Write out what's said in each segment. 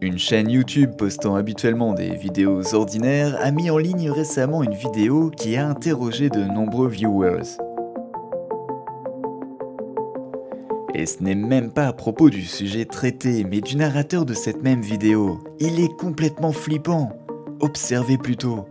Une chaîne YouTube postant habituellement des vidéos ordinaires a mis en ligne récemment une vidéo qui a interrogé de nombreux viewers. Et ce n'est même pas à propos du sujet traité, mais du narrateur de cette même vidéo. Il est complètement flippant. Observez plutôt.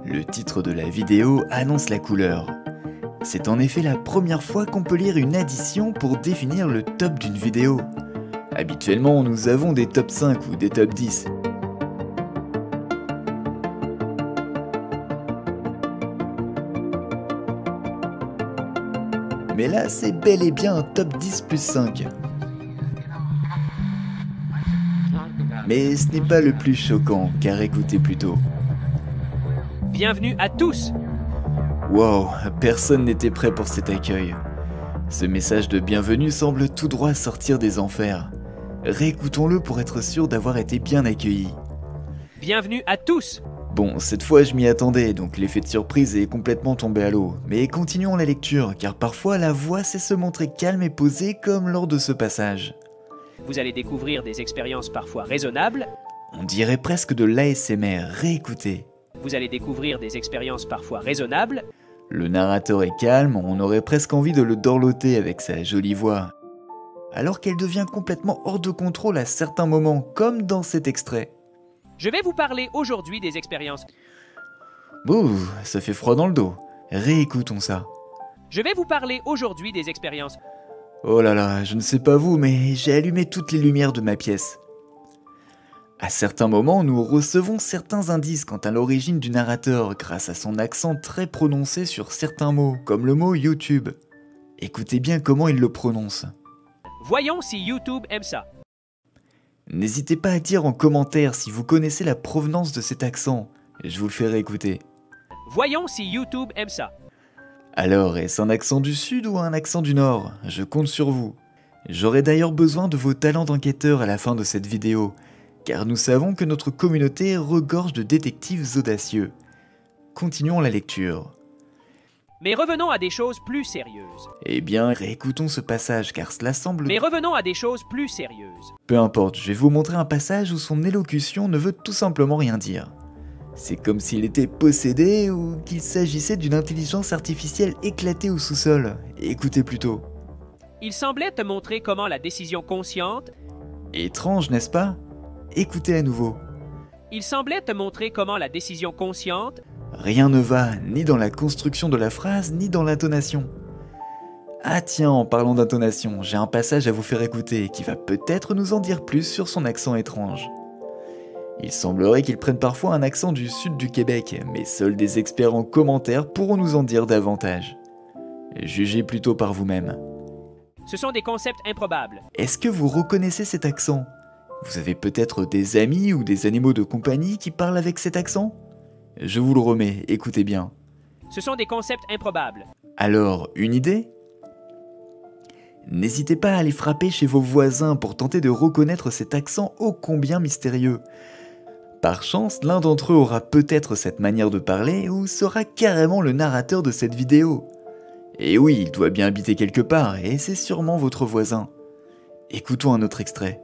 Le titre de la vidéo annonce la couleur. C'est en effet la première fois qu'on peut lire une addition pour définir le top d'une vidéo. Habituellement, nous avons des top 5 ou des top 10. Mais là, c'est bel et bien un top 10 plus 5. Mais ce n'est pas le plus choquant, car écoutez plutôt. Bienvenue à tous! Wow, personne n'était prêt pour cet accueil. Ce message de bienvenue semble tout droit sortir des enfers. Réécoutons-le pour être sûr d'avoir été bien accueillis. Bienvenue à tous! Bon, cette fois je m'y attendais, donc l'effet de surprise est complètement tombé à l'eau. Mais continuons la lecture, car parfois la voix sait se montrer calme et posée comme lors de ce passage. Vous allez découvrir des expériences parfois raisonnables. On dirait presque de l'ASMR, réécoutez. Vous allez découvrir des expériences parfois raisonnables. Le narrateur est calme, on aurait presque envie de le dorloter avec sa jolie voix. Alors qu'elle devient complètement hors de contrôle à certains moments, comme dans cet extrait. Je vais vous parler aujourd'hui des expériences. Bouh, ça fait froid dans le dos. Réécoutons ça. Je vais vous parler aujourd'hui des expériences. Oh là là, je ne sais pas vous, mais j'ai allumé toutes les lumières de ma pièce. À certains moments, nous recevons certains indices quant à l'origine du narrateur grâce à son accent très prononcé sur certains mots, comme le mot YouTube. Écoutez bien comment il le prononce. Voyons si YouTube aime ça. N'hésitez pas à dire en commentaire si vous connaissez la provenance de cet accent. Je vous le ferai écouter. Voyons si YouTube aime ça. Alors, est-ce un accent du sud ou un accent du nord? Je compte sur vous. J'aurai d'ailleurs besoin de vos talents d'enquêteur à la fin de cette vidéo, car nous savons que notre communauté regorge de détectives audacieux. Continuons la lecture. Mais revenons à des choses plus sérieuses. Eh bien, réécoutons ce passage, car cela semble... Mais revenons à des choses plus sérieuses. Peu importe, je vais vous montrer un passage où son élocution ne veut tout simplement rien dire. C'est comme s'il était possédé ou qu'il s'agissait d'une intelligence artificielle éclatée au sous-sol. Écoutez plutôt. Il semblait te montrer comment la décision consciente... Étrange, n'est-ce pas? Écoutez à nouveau. Il semblait te montrer comment la décision consciente... Rien ne va, ni dans la construction de la phrase, ni dans l'intonation. Ah tiens, en parlant d'intonation, j'ai un passage à vous faire écouter qui va peut-être nous en dire plus sur son accent étrange. Il semblerait qu'il prenne parfois un accent du sud du Québec, mais seuls des experts en commentaire pourront nous en dire davantage. Jugez plutôt par vous-même. Ce sont des concepts improbables. Est-ce que vous reconnaissez cet accent? Vous avez peut-être des amis ou des animaux de compagnie qui parlent avec cet accent? Je vous le remets, écoutez bien. Ce sont des concepts improbables. Alors, une idée? N'hésitez pas à aller frapper chez vos voisins pour tenter de reconnaître cet accent ô combien mystérieux. Par chance, l'un d'entre eux aura peut-être cette manière de parler ou sera carrément le narrateur de cette vidéo. Et oui, il doit bien habiter quelque part et c'est sûrement votre voisin. Écoutons un autre extrait.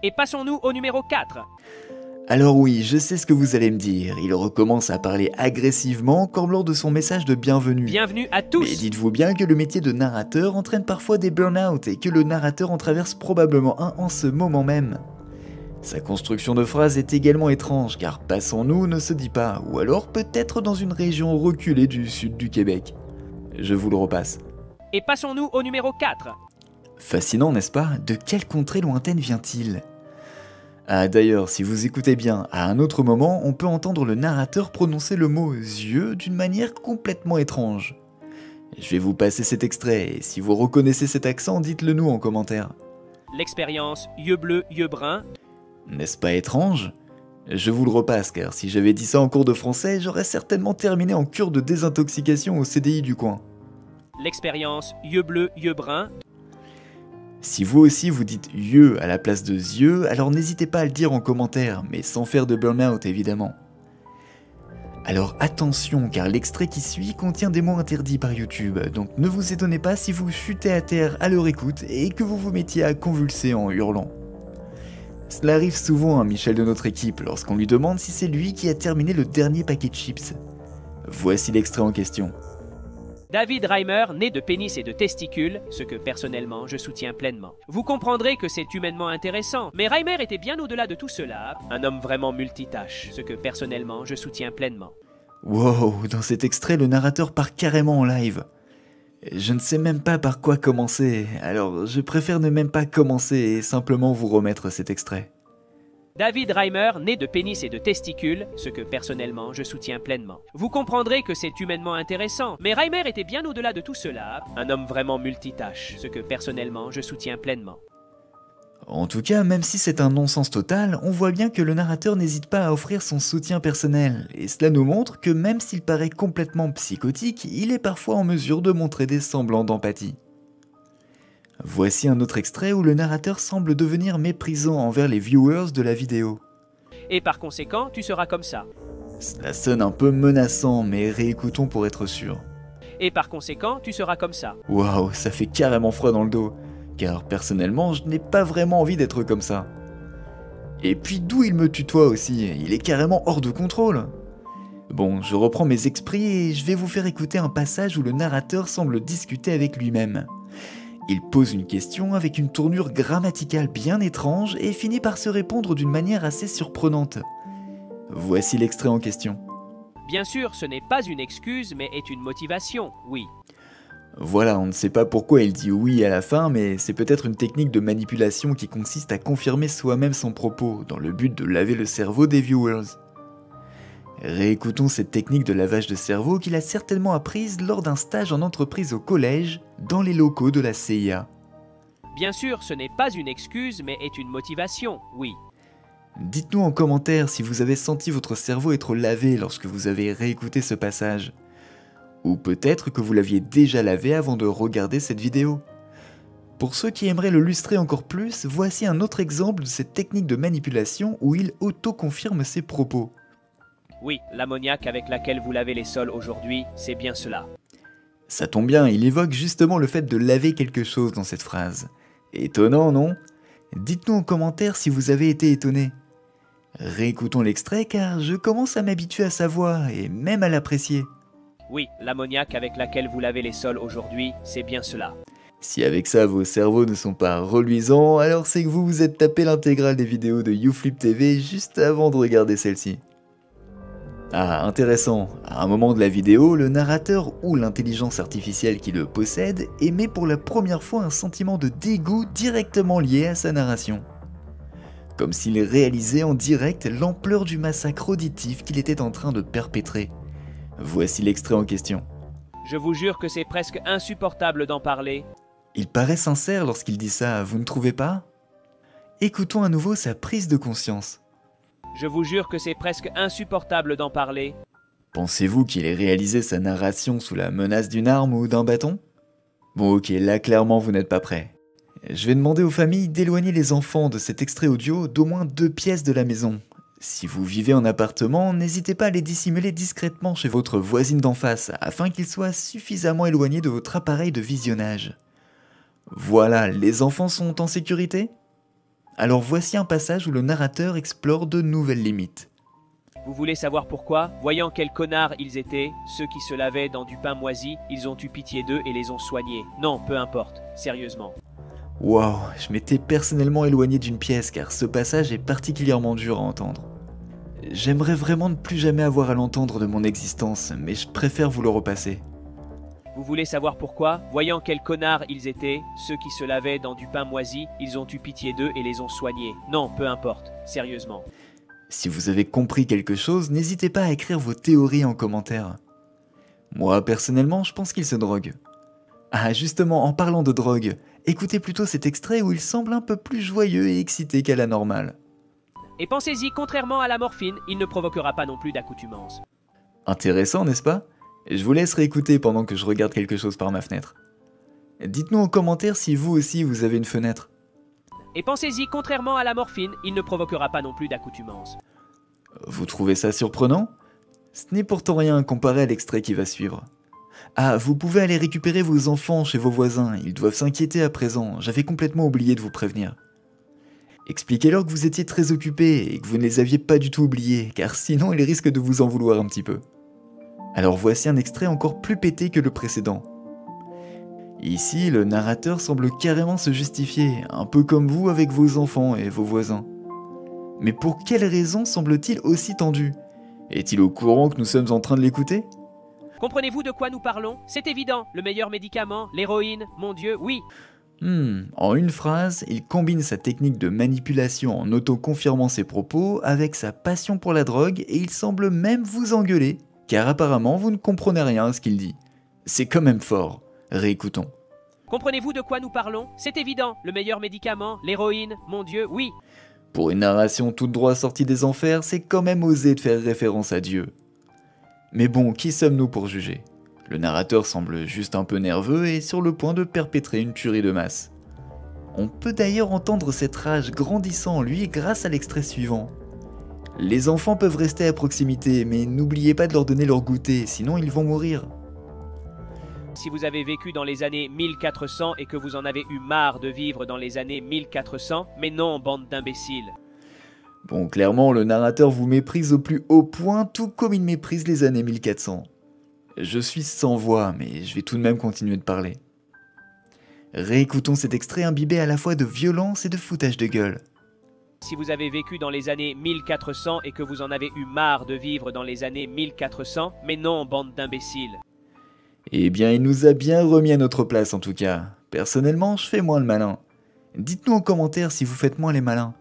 Et passons-nous au numéro 4. Alors oui, je sais ce que vous allez me dire, il recommence à parler agressivement comme lors de son message de bienvenue. Bienvenue à tous. Mais dites-vous bien que le métier de narrateur entraîne parfois des burn-out et que le narrateur en traverse probablement un en ce moment même. Sa construction de phrase est également étrange car passons-nous ne se dit pas, ou alors peut-être dans une région reculée du sud du Québec. Je vous le repasse. Et passons-nous au numéro 4. Fascinant, n'est-ce pas? De quelle contrée lointaine vient-il? Ah d'ailleurs, si vous écoutez bien, à un autre moment, on peut entendre le narrateur prononcer le mot « yeux » d'une manière complètement étrange. Je vais vous passer cet extrait, et si vous reconnaissez cet accent, dites-le nous en commentaire. L'expérience yeux bleus, yeux bruns. N'est-ce pas étrange? Je vous le repasse, car si j'avais dit ça en cours de français, j'aurais certainement terminé en cure de désintoxication au CDI du coin. L'expérience yeux bleus, yeux bruns. Si vous aussi vous dites yeux à la place de yeux, alors n'hésitez pas à le dire en commentaire, mais sans faire de burn-out évidemment. Alors attention, car l'extrait qui suit contient des mots interdits par YouTube, donc ne vous étonnez pas si vous chutez à terre à leur écoute et que vous vous mettiez à convulser en hurlant. Cela arrive souvent à Michel de notre équipe lorsqu'on lui demande si c'est lui qui a terminé le dernier paquet de chips. Voici l'extrait en question. David Reimer, né de pénis et de testicules, ce que personnellement je soutiens pleinement. Vous comprendrez que c'est humainement intéressant, mais Reimer était bien au-delà de tout cela, un homme vraiment multitâche, ce que personnellement je soutiens pleinement. Wow, dans cet extrait, le narrateur part carrément en live. Je ne sais même pas par quoi commencer, alors je préfère ne même pas commencer et simplement vous remettre cet extrait. David Reimer, né de pénis et de testicules, ce que personnellement je soutiens pleinement. Vous comprendrez que c'est humainement intéressant, mais Reimer était bien au-delà de tout cela, un homme vraiment multitâche, ce que personnellement je soutiens pleinement. En tout cas, même si c'est un non-sens total, on voit bien que le narrateur n'hésite pas à offrir son soutien personnel, et cela nous montre que même s'il paraît complètement psychotique, il est parfois en mesure de montrer des semblants d'empathie. Voici un autre extrait où le narrateur semble devenir méprisant envers les viewers de la vidéo. Et par conséquent, tu seras comme ça. Cela sonne un peu menaçant, mais réécoutons pour être sûr. Et par conséquent, tu seras comme ça. Waouh, ça fait carrément froid dans le dos, car personnellement, je n'ai pas vraiment envie d'être comme ça. Et puis d'où il me tutoie aussi, il est carrément hors de contrôle. Bon, je reprends mes esprits et je vais vous faire écouter un passage où le narrateur semble discuter avec lui-même. Il pose une question avec une tournure grammaticale bien étrange et finit par se répondre d'une manière assez surprenante. Voici l'extrait en question. Bien sûr, ce n'est pas une excuse, mais est une motivation, oui. Voilà, on ne sait pas pourquoi il dit oui à la fin, mais c'est peut-être une technique de manipulation qui consiste à confirmer soi-même son propos, dans le but de laver le cerveau des viewers. Réécoutons cette technique de lavage de cerveau qu'il a certainement apprise lors d'un stage en entreprise au collège, dans les locaux de la CIA. Bien sûr, ce n'est pas une excuse, mais est une motivation, oui. Dites-nous en commentaire si vous avez senti votre cerveau être lavé lorsque vous avez réécouté ce passage. Ou peut-être que vous l'aviez déjà lavé avant de regarder cette vidéo. Pour ceux qui aimeraient le lustrer encore plus, voici un autre exemple de cette technique de manipulation où il auto-confirme ses propos. Oui, l'ammoniaque avec laquelle vous lavez les sols aujourd'hui, c'est bien cela. Ça tombe bien, il évoque justement le fait de laver quelque chose dans cette phrase. Étonnant, non? Dites-nous en commentaire si vous avez été étonné. Réécoutons l'extrait car je commence à m'habituer à sa voix et même à l'apprécier. Oui, l'ammoniaque avec laquelle vous lavez les sols aujourd'hui, c'est bien cela. Si avec ça vos cerveaux ne sont pas reluisants, alors c'est que vous vous êtes tapé l'intégrale des vidéos de YouFlip TV juste avant de regarder celle-ci. Ah, intéressant. À un moment de la vidéo, le narrateur ou l'intelligence artificielle qui le possède émet pour la première fois un sentiment de dégoût directement lié à sa narration. Comme s'il réalisait en direct l'ampleur du massacre auditif qu'il était en train de perpétrer. Voici l'extrait en question. Je vous jure que c'est presque insupportable d'en parler. Il paraît sincère lorsqu'il dit ça, vous ne trouvez pas? Écoutons à nouveau sa prise de conscience. Je vous jure que c'est presque insupportable d'en parler. Pensez-vous qu'il ait réalisé sa narration sous la menace d'une arme ou d'un bâton? Bon ok, là clairement vous n'êtes pas prêts. Je vais demander aux familles d'éloigner les enfants de cet extrait audio d'au moins 2 pièces de la maison. Si vous vivez en appartement, n'hésitez pas à les dissimuler discrètement chez votre voisine d'en face, afin qu'ils soient suffisamment éloignés de votre appareil de visionnage. Voilà, les enfants sont en sécurité? Alors voici un passage où le narrateur explore de nouvelles limites. Vous voulez savoir pourquoi? Voyant quels connards ils étaient, ceux qui se lavaient dans du pain moisi, ils ont eu pitié d'eux et les ont soignés. Non, peu importe, sérieusement. Waouh, je m'étais personnellement éloigné d'une pièce car ce passage est particulièrement dur à entendre. J'aimerais vraiment ne plus jamais avoir à l'entendre de mon existence, mais je préfère vous le repasser. Vous voulez savoir pourquoi? Voyant quels connards ils étaient, ceux qui se lavaient dans du pain moisi, ils ont eu pitié d'eux et les ont soignés. Non, peu importe, sérieusement. Si vous avez compris quelque chose, n'hésitez pas à écrire vos théories en commentaire. Moi, personnellement, je pense qu'il se drogue. Ah, justement, en parlant de drogue, écoutez plutôt cet extrait où il semble un peu plus joyeux et excité qu'à la normale. Et pensez-y, contrairement à la morphine, il ne provoquera pas non plus d'accoutumance. Intéressant, n'est-ce pas? Je vous laisse réécouter pendant que je regarde quelque chose par ma fenêtre. Dites-nous en commentaire si vous aussi vous avez une fenêtre. Et pensez-y, contrairement à la morphine, il ne provoquera pas non plus d'accoutumance. Vous trouvez ça surprenant? Ce n'est pourtant rien comparé à l'extrait qui va suivre. Ah, vous pouvez aller récupérer vos enfants chez vos voisins, ils doivent s'inquiéter à présent, j'avais complètement oublié de vous prévenir. Expliquez-leur que vous étiez très occupé et que vous ne les aviez pas du tout oubliés, car sinon ils risquent de vous en vouloir un petit peu. Alors voici un extrait encore plus pété que le précédent. Ici, le narrateur semble carrément se justifier, un peu comme vous avec vos enfants et vos voisins. Mais pour quelle raison semble-t-il aussi tendu? Est-il au courant que nous sommes en train de l'écouter? Comprenez-vous de quoi nous parlons? C'est évident, le meilleur médicament, l'héroïne, mon Dieu, oui. En une phrase, il combine sa technique de manipulation en auto-confirmant ses propos avec sa passion pour la drogue et il semble même vous engueuler, car apparemment vous ne comprenez rien à ce qu'il dit. C'est quand même fort. Réécoutons. Comprenez-vous de quoi nous parlons? C'est évident, le meilleur médicament, l'héroïne, mon Dieu, oui. Pour une narration toute droit sortie des enfers, c'est quand même osé de faire référence à Dieu. Mais bon, qui sommes-nous pour juger? Le narrateur semble juste un peu nerveux et sur le point de perpétrer une tuerie de masse. On peut d'ailleurs entendre cette rage grandissant en lui grâce à l'extrait suivant. Les enfants peuvent rester à proximité, mais n'oubliez pas de leur donner leur goûter, sinon ils vont mourir. Si vous avez vécu dans les années 1400 et que vous en avez eu marre de vivre dans les années 1400, mais non, bande d'imbéciles. Bon, clairement, le narrateur vous méprise au plus haut point, tout comme il méprise les années 1400. Je suis sans voix, mais je vais tout de même continuer de parler. Réécoutons cet extrait imbibé à la fois de violence et de foutage de gueule. Si vous avez vécu dans les années 1400 et que vous en avez eu marre de vivre dans les années 1400, mais non, bande d'imbéciles. Eh bien, il nous a bien remis à notre place en tout cas. Personnellement, je fais moins le malin. Dites-nous en commentaire si vous faites moins les malins.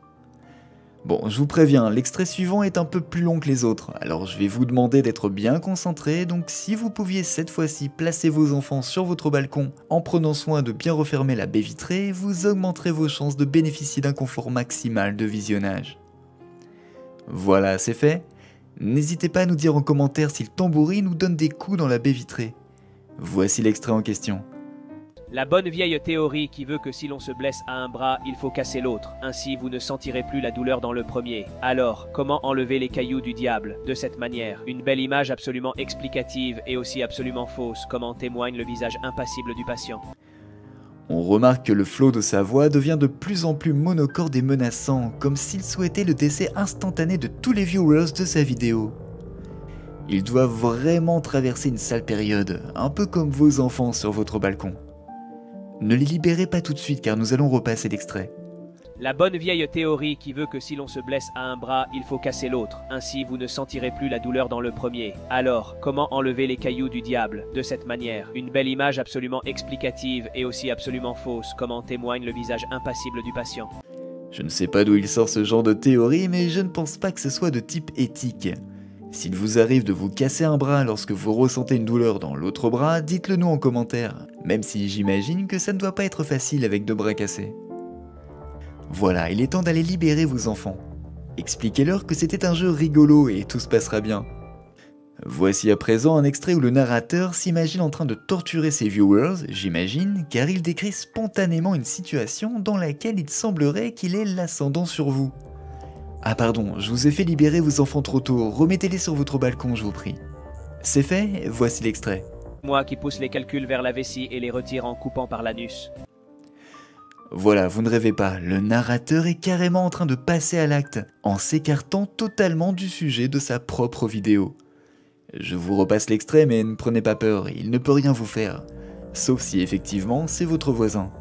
Bon, je vous préviens, l'extrait suivant est un peu plus long que les autres, alors je vais vous demander d'être bien concentré, donc si vous pouviez cette fois-ci placer vos enfants sur votre balcon en prenant soin de bien refermer la baie vitrée, vous augmenterez vos chances de bénéficier d'un confort maximal de visionnage. Voilà, c'est fait. N'hésitez pas à nous dire en commentaire si le tambourin nous donne des coups dans la baie vitrée. Voici l'extrait en question. La bonne vieille théorie qui veut que si l'on se blesse à un bras, il faut casser l'autre. Ainsi, vous ne sentirez plus la douleur dans le premier. Alors, comment enlever les cailloux du diable? De cette manière, une belle image absolument explicative et aussi absolument fausse, comme en témoigne le visage impassible du patient. On remarque que le flot de sa voix devient de plus en plus monocorde et menaçant, comme s'il souhaitait le décès instantané de tous les viewers de sa vidéo. Il doit vraiment traverser une sale période, un peu comme vos enfants sur votre balcon. Ne les libérez pas tout de suite car nous allons repasser l'extrait. La bonne vieille théorie qui veut que si l'on se blesse à un bras, il faut casser l'autre. Ainsi, vous ne sentirez plus la douleur dans le premier. Alors, comment enlever les cailloux du diable? De cette manière, une belle image absolument explicative et aussi absolument fausse, comme en témoigne le visage impassible du patient. Je ne sais pas d'où il sort ce genre de théorie, mais je ne pense pas que ce soit de type éthique. S'il vous arrive de vous casser un bras lorsque vous ressentez une douleur dans l'autre bras, dites-le nous en commentaire, même si j'imagine que ça ne doit pas être facile avec deux bras cassés. Voilà, il est temps d'aller libérer vos enfants. Expliquez-leur que c'était un jeu rigolo et tout se passera bien. Voici à présent un extrait où le narrateur s'imagine en train de torturer ses viewers, j'imagine, car il décrit spontanément une situation dans laquelle il semblerait qu'il ait l'ascendant sur vous. Ah pardon, je vous ai fait libérer vos enfants trop tôt, remettez-les sur votre balcon, je vous prie. C'est fait, voici l'extrait. Moi qui pousse les calculs vers la vessie et les retire en coupant par l'anus. Voilà, vous ne rêvez pas, le narrateur est carrément en train de passer à l'acte, en s'écartant totalement du sujet de sa propre vidéo. Je vous repasse l'extrait, mais ne prenez pas peur, il ne peut rien vous faire. Sauf si effectivement, c'est votre voisin.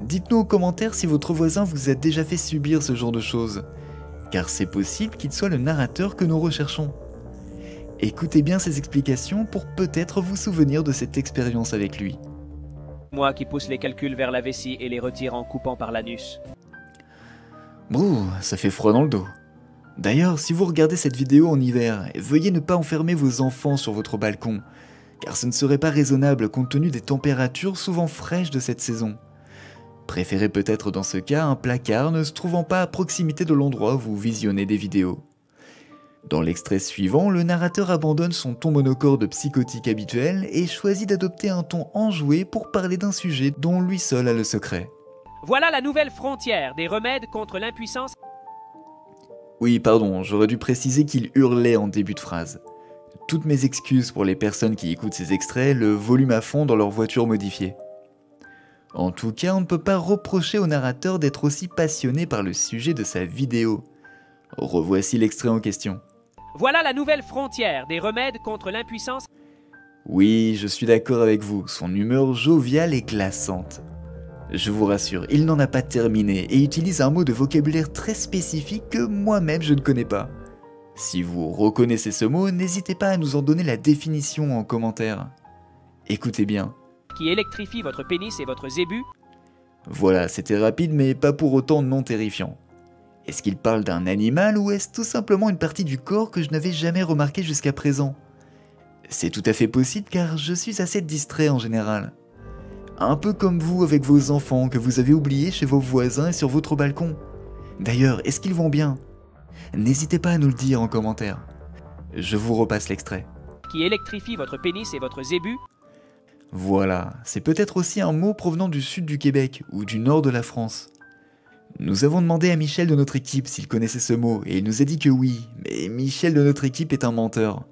Dites-nous en commentaire si votre voisin vous a déjà fait subir ce genre de choses. Car c'est possible qu'il soit le narrateur que nous recherchons. Écoutez bien ses explications pour peut-être vous souvenir de cette expérience avec lui. Moi qui pousse les calculs vers la vessie et les retire en coupant par l'anus. Brouh, ça fait froid dans le dos. D'ailleurs, si vous regardez cette vidéo en hiver, veuillez ne pas enfermer vos enfants sur votre balcon, car ce ne serait pas raisonnable compte tenu des températures souvent fraîches de cette saison. Préférez peut-être dans ce cas un placard ne se trouvant pas à proximité de l'endroit où vous visionnez des vidéos. Dans l'extrait suivant, le narrateur abandonne son ton monocorde psychotique habituel et choisit d'adopter un ton enjoué pour parler d'un sujet dont lui seul a le secret. Voilà la nouvelle frontière des remèdes contre l'impuissance. Oui, pardon, j'aurais dû préciser qu'il hurlait en début de phrase. Toutes mes excuses pour les personnes qui écoutent ces extraits, le volume à fond dans leur voiture modifiée. En tout cas, on ne peut pas reprocher au narrateur d'être aussi passionné par le sujet de sa vidéo. Revoici l'extrait en question. Voilà la nouvelle frontière des remèdes contre l'impuissance. Oui, je suis d'accord avec vous, son humeur joviale est glaçante. Je vous rassure, il n'en a pas terminé et utilise un mot de vocabulaire très spécifique que moi-même je ne connais pas. Si vous reconnaissez ce mot, n'hésitez pas à nous en donner la définition en commentaire. Écoutez bien. Qui électrifie votre pénis et votre zébu. Voilà, c'était rapide mais pas pour autant non terrifiant. Est-ce qu'il parle d'un animal ou est-ce tout simplement une partie du corps que je n'avais jamais remarqué jusqu'à présent? C'est tout à fait possible car je suis assez distrait en général. Un peu comme vous avec vos enfants que vous avez oubliés chez vos voisins et sur votre balcon. D'ailleurs, est-ce qu'ils vont bien? N'hésitez pas à nous le dire en commentaire. Je vous repasse l'extrait. Qui électrifie votre pénis et votre zébu. Voilà, c'est peut-être aussi un mot provenant du sud du Québec ou du nord de la France. Nous avons demandé à Michel de notre équipe s'il connaissait ce mot et il nous a dit que oui, mais Michel de notre équipe est un menteur.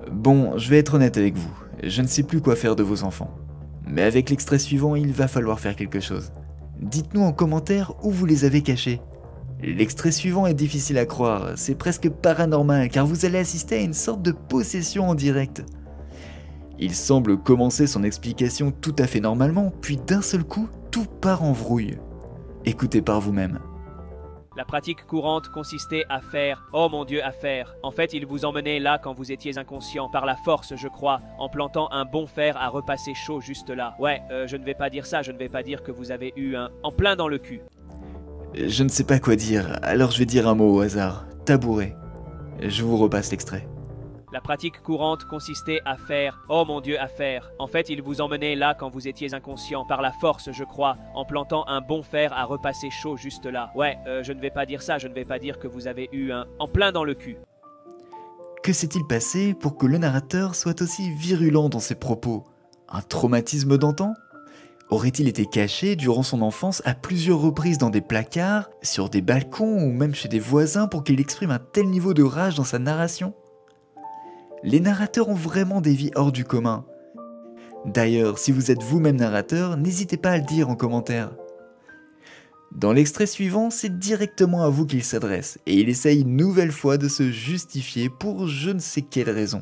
Bon, je vais être honnête avec vous, je ne sais plus quoi faire de vos enfants. Mais avec l'extrait suivant, il va falloir faire quelque chose. Dites-nous en commentaire où vous les avez cachés. L'extrait suivant est difficile à croire, c'est presque paranormal car vous allez assister à une sorte de possession en direct. Il semble commencer son explication tout à fait normalement, puis d'un seul coup, tout part en vrouille. Écoutez par vous-même. La pratique courante consistait à faire, oh mon Dieu, à faire. En fait, il vous emmenait là quand vous étiez inconscient, par la force, je crois, en plantant un bon fer à repasser chaud juste là. Ouais, je ne vais pas dire ça, je ne vais pas dire que vous avez eu un en plein dans le cul. Je ne sais pas quoi dire, alors je vais dire un mot au hasard. Tabouret. Je vous repasse l'extrait. La pratique courante consistait à faire, oh mon Dieu, à faire. En fait, il vous emmenait là quand vous étiez inconscient, par la force, je crois, en plantant un bon fer à repasser chaud juste là. Ouais, je ne vais pas dire ça, je ne vais pas dire que vous avez eu un en plein dans le cul. Que s'est-il passé pour que le narrateur soit aussi virulent dans ses propos? Un traumatisme d'antan? Aurait-il été caché durant son enfance à plusieurs reprises dans des placards, sur des balcons ou même chez des voisins pour qu'il exprime un tel niveau de rage dans sa narration? Les narrateurs ont vraiment des vies hors du commun. D'ailleurs, si vous êtes vous-même narrateur, n'hésitez pas à le dire en commentaire. Dans l'extrait suivant, c'est directement à vous qu'il s'adresse, et il essaye une nouvelle fois de se justifier pour je ne sais quelle raison.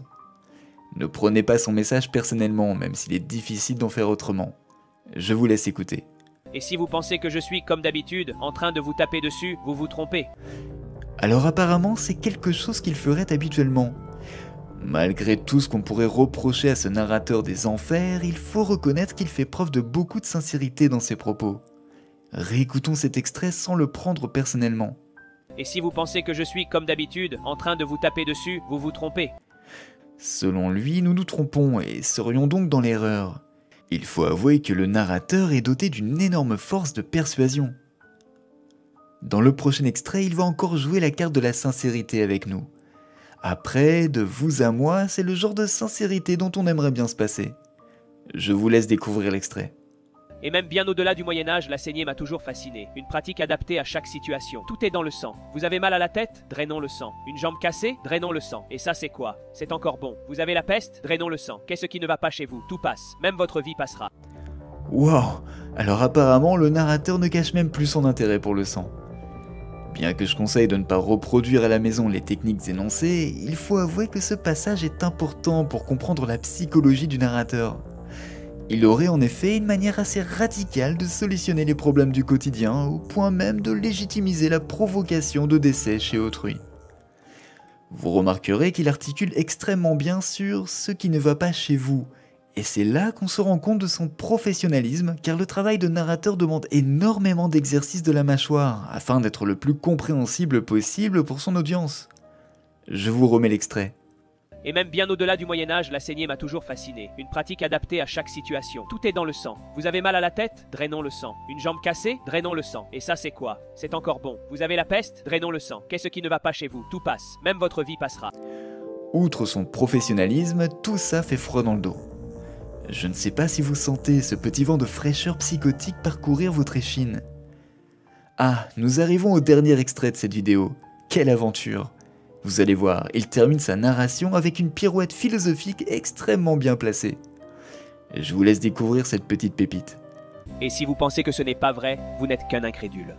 Ne prenez pas son message personnellement, même s'il est difficile d'en faire autrement. Je vous laisse écouter. Et si vous pensez que je suis, comme d'habitude, en train de vous taper dessus, vous vous trompez. Alors apparemment, c'est quelque chose qu'il ferait habituellement. Malgré tout ce qu'on pourrait reprocher à ce narrateur des enfers, il faut reconnaître qu'il fait preuve de beaucoup de sincérité dans ses propos. Réécoutons cet extrait sans le prendre personnellement. Et si vous pensez que je suis, comme d'habitude, en train de vous taper dessus, vous vous trompez. Selon lui, nous nous trompons et serions donc dans l'erreur. Il faut avouer que le narrateur est doté d'une énorme force de persuasion. Dans le prochain extrait, il va encore jouer la carte de la sincérité avec nous. Après, de vous à moi, c'est le genre de sincérité dont on aimerait bien se passer. Je vous laisse découvrir l'extrait. Et même bien au-delà du Moyen-Âge, la saignée m'a toujours fasciné. Une pratique adaptée à chaque situation. Tout est dans le sang. Vous avez mal à la tête? Drainons le sang. Une jambe cassée? Drainons le sang. Et ça, c'est quoi? C'est encore bon. Vous avez la peste? Drainons le sang. Qu'est-ce qui ne va pas chez vous? Tout passe. Même votre vie passera. Wow! Alors apparemment, le narrateur ne cache même plus son intérêt pour le sang. Bien que je conseille de ne pas reproduire à la maison les techniques énoncées, il faut avouer que ce passage est important pour comprendre la psychologie du narrateur. Il aurait en effet une manière assez radicale de solutionner les problèmes du quotidien, au point même de légitimiser la provocation de décès chez autrui. Vous remarquerez qu'il articule extrêmement bien sur ce qui ne va pas chez vous, et c'est là qu'on se rend compte de son professionnalisme, car le travail de narrateur demande énormément d'exercice de la mâchoire, afin d'être le plus compréhensible possible pour son audience. Je vous remets l'extrait. Et même bien au-delà du Moyen-Âge, la saignée m'a toujours fasciné. Une pratique adaptée à chaque situation. Tout est dans le sang. Vous avez mal à la tête? Drainons le sang. Une jambe cassée? Drainons le sang. Et ça, c'est quoi? C'est encore bon. Vous avez la peste? Drainons le sang. Qu'est-ce qui ne va pas chez vous? Tout passe. Même votre vie passera. Outre son professionnalisme, tout ça fait froid dans le dos. Je ne sais pas si vous sentez ce petit vent de fraîcheur psychotique parcourir votre échine. Ah, nous arrivons au dernier extrait de cette vidéo. Quelle aventure! Vous allez voir, il termine sa narration avec une pirouette philosophique extrêmement bien placée. Je vous laisse découvrir cette petite pépite. Et si vous pensez que ce n'est pas vrai, vous n'êtes qu'un incrédule.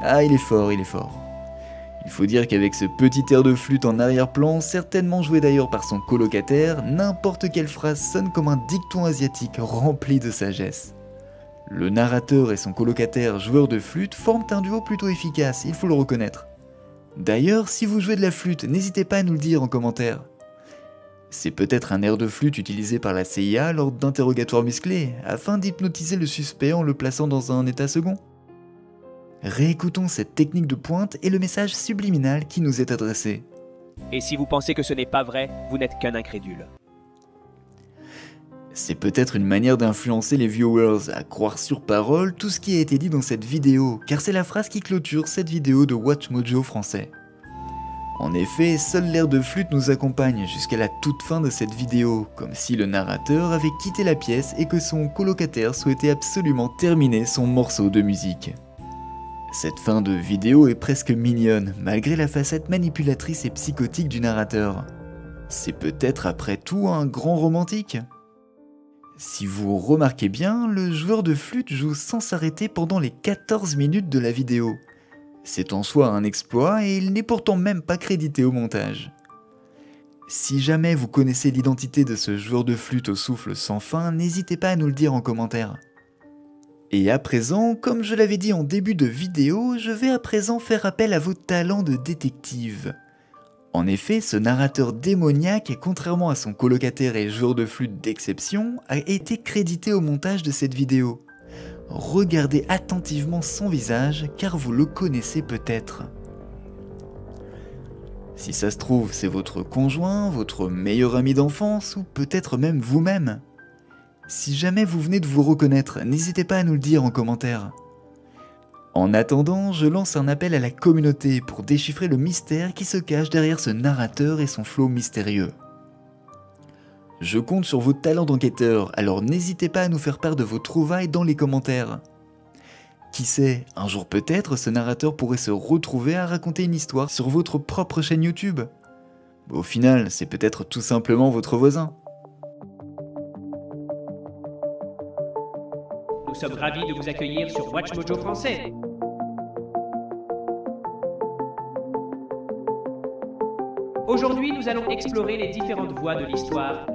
Ah, il est fort, il est fort. Il faut dire qu'avec ce petit air de flûte en arrière-plan, certainement joué d'ailleurs par son colocataire, n'importe quelle phrase sonne comme un dicton asiatique rempli de sagesse. Le narrateur et son colocataire joueur de flûte forment un duo plutôt efficace, il faut le reconnaître. D'ailleurs, si vous jouez de la flûte, n'hésitez pas à nous le dire en commentaire. C'est peut-être un air de flûte utilisé par la CIA lors d'interrogatoires musclés, afin d'hypnotiser le suspect en le plaçant dans un état second. Réécoutons cette technique de pointe et le message subliminal qui nous est adressé. Et si vous pensez que ce n'est pas vrai, vous n'êtes qu'un incrédule. C'est peut-être une manière d'influencer les viewers à croire sur parole tout ce qui a été dit dans cette vidéo, car c'est la phrase qui clôture cette vidéo de WatchMojo français. En effet, seul l'air de flûte nous accompagne jusqu'à la toute fin de cette vidéo, comme si le narrateur avait quitté la pièce et que son colocataire souhaitait absolument terminer son morceau de musique. Cette fin de vidéo est presque mignonne, malgré la facette manipulatrice et psychotique du narrateur. C'est peut-être après tout un grand romantique. Si vous remarquez bien, le joueur de flûte joue sans s'arrêter pendant les 14 minutes de la vidéo. C'est en soi un exploit et il n'est pourtant même pas crédité au montage. Si jamais vous connaissez l'identité de ce joueur de flûte au souffle sans fin, n'hésitez pas à nous le dire en commentaire. Et à présent, comme je l'avais dit en début de vidéo, je vais à présent faire appel à vos talents de détective. En effet, ce narrateur démoniaque, contrairement à son colocataire et joueur de flûte d'exception, a été crédité au montage de cette vidéo. Regardez attentivement son visage, car vous le connaissez peut-être. Si ça se trouve, c'est votre conjoint, votre meilleur ami d'enfance, ou peut-être même vous-même. Si jamais vous venez de vous reconnaître, n'hésitez pas à nous le dire en commentaire. En attendant, je lance un appel à la communauté pour déchiffrer le mystère qui se cache derrière ce narrateur et son flow mystérieux. Je compte sur vos talents d'enquêteur, alors n'hésitez pas à nous faire part de vos trouvailles dans les commentaires. Qui sait, un jour peut-être ce narrateur pourrait se retrouver à raconter une histoire sur votre propre chaîne YouTube. Au final, c'est peut-être tout simplement votre voisin. Nous sommes ravis de vous accueillir sur WatchMojo français. Aujourd'hui, nous allons explorer les différentes voies de l'histoire